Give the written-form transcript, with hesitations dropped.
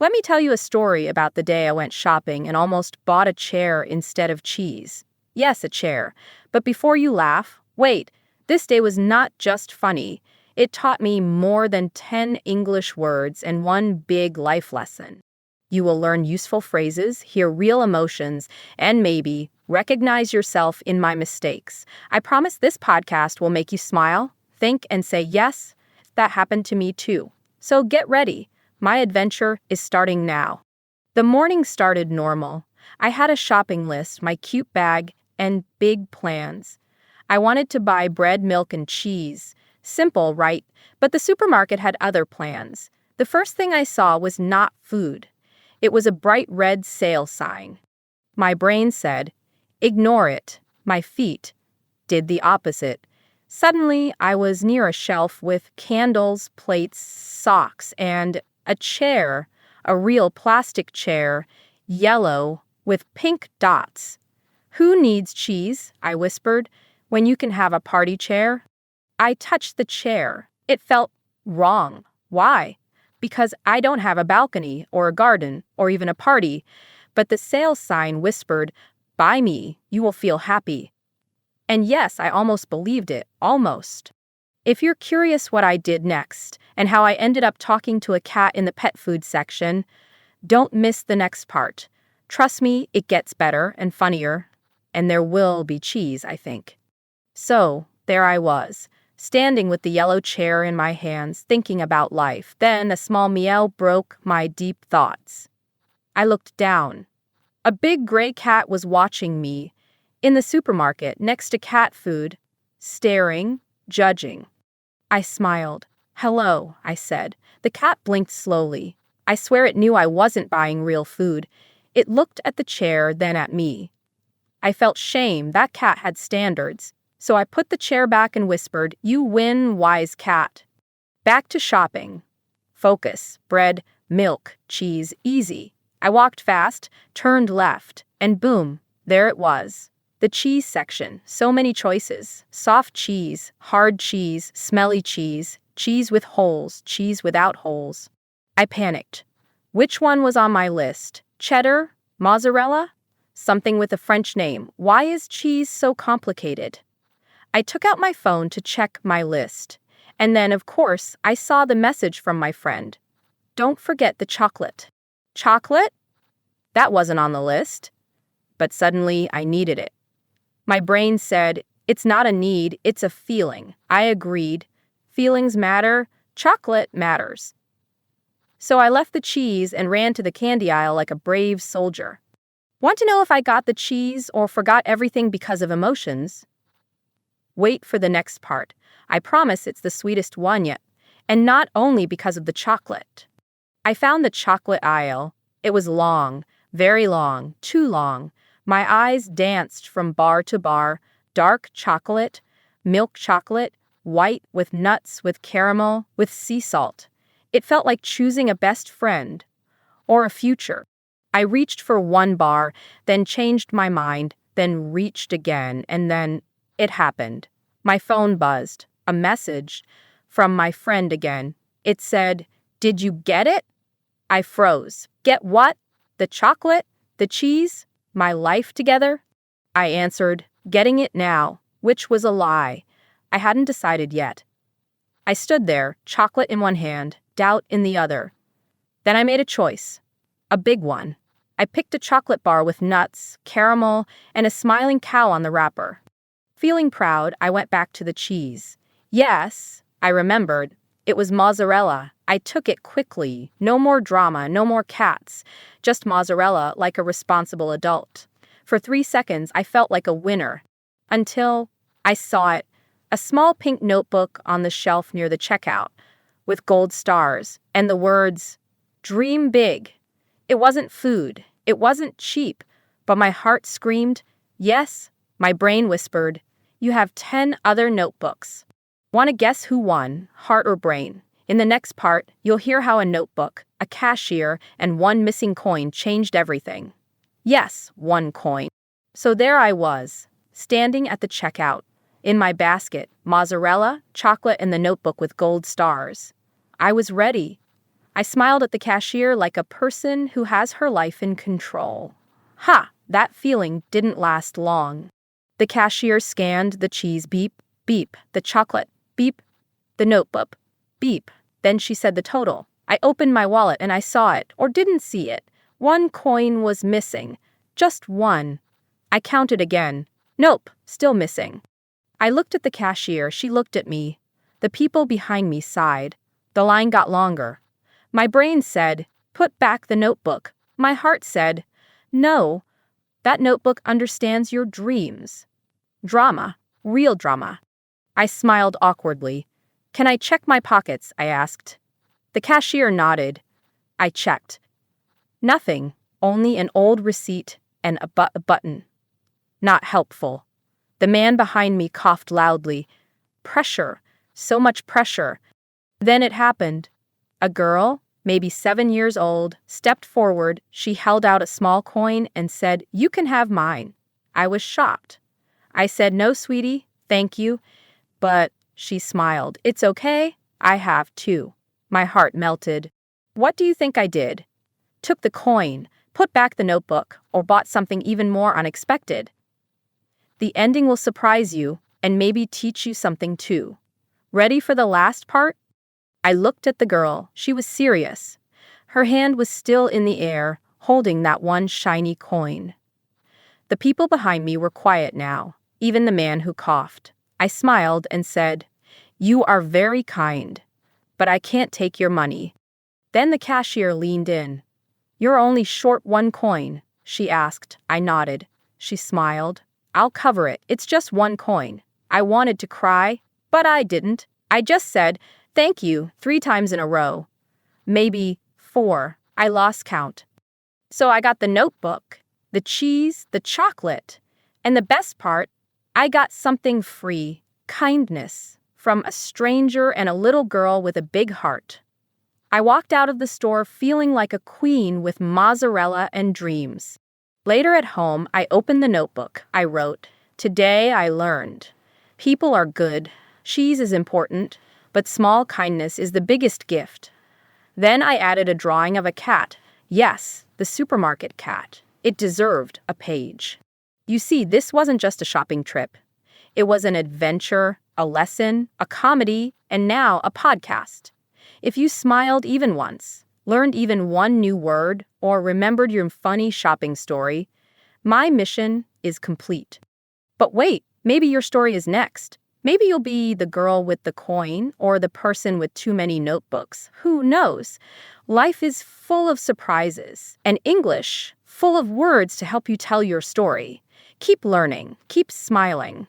Let me tell you a story about the day I went shopping and almost bought a chair instead of cheese. Yes, a chair. But before you laugh, wait, this day was not just funny. It taught me more than 10 English words and one big life lesson. You will learn useful phrases, hear real emotions, and maybe recognize yourself in my mistakes. I promise this podcast will make you smile, think, and say, yes, that happened to me too. So get ready. My adventure is starting now. The morning started normal. I had a shopping list, my cute bag, and big plans. I wanted to buy bread, milk, and cheese. Simple, right? But the supermarket had other plans. The first thing I saw was not food. It was a bright red sale sign. My brain said, ignore it. My feet did the opposite. Suddenly, I was near a shelf with candles, plates, socks, and a chair, a real plastic chair, yellow, with pink dots. Who needs cheese? I whispered, when you can have a party chair? I touched the chair. It felt wrong. Why? Because I don't have a balcony or a garden or even a party, but the sales sign whispered, buy me, you will feel happy. And yes, I almost believed it, almost. If you're curious what I did next and how I ended up talking to a cat in the pet food section, don't miss the next part. Trust me, it gets better and funnier, and there will be cheese, I think. So, there I was, standing with the yellow chair in my hands, thinking about life. Then a small meow broke my deep thoughts. I looked down. A big gray cat was watching me in the supermarket next to cat food, staring, judging. I smiled. Hello, I said. The cat blinked slowly. I swear it knew I wasn't buying real food. It looked at the chair, then at me. I felt shame. That cat had standards. So I put the chair back and whispered, you win, wise cat. Back to shopping. Focus. Bread, milk, cheese, easy. I walked fast, turned left, and boom, there it was. The cheese section. So many choices. Soft cheese, hard cheese, smelly cheese, cheese with holes, cheese without holes. I panicked. Which one was on my list? Cheddar? Mozzarella? Something with a French name. Why is cheese so complicated? I took out my phone to check my list. And then, of course, I saw the message from my friend. Don't forget the chocolate. Chocolate? That wasn't on the list. But suddenly, I needed it. My brain said, it's not a need, it's a feeling. I agreed. Feelings matter. Chocolate matters. So I left the cheese and ran to the candy aisle like a brave soldier. Want to know if I got the cheese or forgot everything because of emotions? Wait for the next part. I promise it's the sweetest one yet, and not only because of the chocolate. I found the chocolate aisle. It was long, very long, too long. My eyes danced from bar to bar, dark chocolate, milk chocolate, white with nuts, with caramel, with sea salt. It felt like choosing a best friend or a future. I reached for one bar, then changed my mind, then reached again, and then it happened. My phone buzzed. A message from my friend again. It said, did you get it? I froze. Get what? The chocolate? The cheese? My life together? I answered, getting it now, which was a lie. I hadn't decided yet. I stood there, chocolate in one hand, doubt in the other. Then I made a choice. A big one. I picked a chocolate bar with nuts, caramel, and a smiling cow on the wrapper. Feeling proud, I went back to the cheese. Yes, I remembered. It was mozzarella. I took it quickly. No more drama, no more cats. Just mozzarella like a responsible adult. For 3 seconds, I felt like a winner. Until I saw it. A small pink notebook on the shelf near the checkout, with gold stars, and the words, dream big. It wasn't food. It wasn't cheap. But my heart screamed, yes. My brain whispered, you have 10 other notebooks. Want to guess who won, heart or brain? In the next part, you'll hear how a notebook, a cashier, and one missing coin changed everything. Yes, 1 coin. So there I was, standing at the checkout. In my basket, mozzarella, chocolate, and the notebook with gold stars. I was ready. I smiled at the cashier like a person who has her life in control. Ha! That feeling didn't last long. The cashier scanned the cheese, beep, beep, the chocolate, beep, the notebook, beep. Then she said the total. I opened my wallet and I saw it, or didn't see it. 1 coin was missing. Just 1. I counted again. Nope, still missing. I looked at the cashier, she looked at me. The people behind me sighed. The line got longer. My brain said, put back the notebook. My heart said, no, that notebook understands your dreams. Drama, real drama. I smiled awkwardly. Can I check my pockets? I asked. The cashier nodded. I checked. Nothing, only an old receipt and a button. Not helpful. The man behind me coughed loudly. Pressure, so much pressure. Then it happened. A girl, maybe 7 years old, stepped forward. She held out a small coin and said, "You can have mine." I was shocked. I said, "No, sweetie, thank you." But she smiled. "It's okay. I have too." My heart melted. What do you think I did? Took the coin, put back the notebook, or bought something even more unexpected? The ending will surprise you and maybe teach you something too. Ready for the last part? I looked at the girl. She was serious. Her hand was still in the air, holding that one shiny coin. The people behind me were quiet now, even the man who coughed. I smiled and said, "You are very kind, but I can't take your money." Then the cashier leaned in. "You're only short 1 coin," she asked. I nodded. She smiled. "I'll cover it. It's just 1 coin." I wanted to cry, but I didn't. I just said, "Thank you," 3 times in a row. Maybe 4. I lost count. So I got the notebook, the cheese, the chocolate, and the best part, I got something free, kindness, from a stranger and a little girl with a big heart. I walked out of the store feeling like a queen with mozzarella and dreams. Later at home, I opened the notebook. I wrote, "Today I learned. People are good. Cheese is important, but small kindness is the biggest gift." Then I added a drawing of a cat. Yes, the supermarket cat. It deserved a page. You see, this wasn't just a shopping trip. It was an adventure, a lesson, a comedy, and now a podcast. If you smiled even once, learned even 1 new word, or remembered your funny shopping story, my mission is complete. But wait, maybe your story is next. Maybe you'll be the girl with the coin or the person with too many notebooks. Who knows? Life is full of surprises, and English full of words to help you tell your story. Keep learning, keep smiling.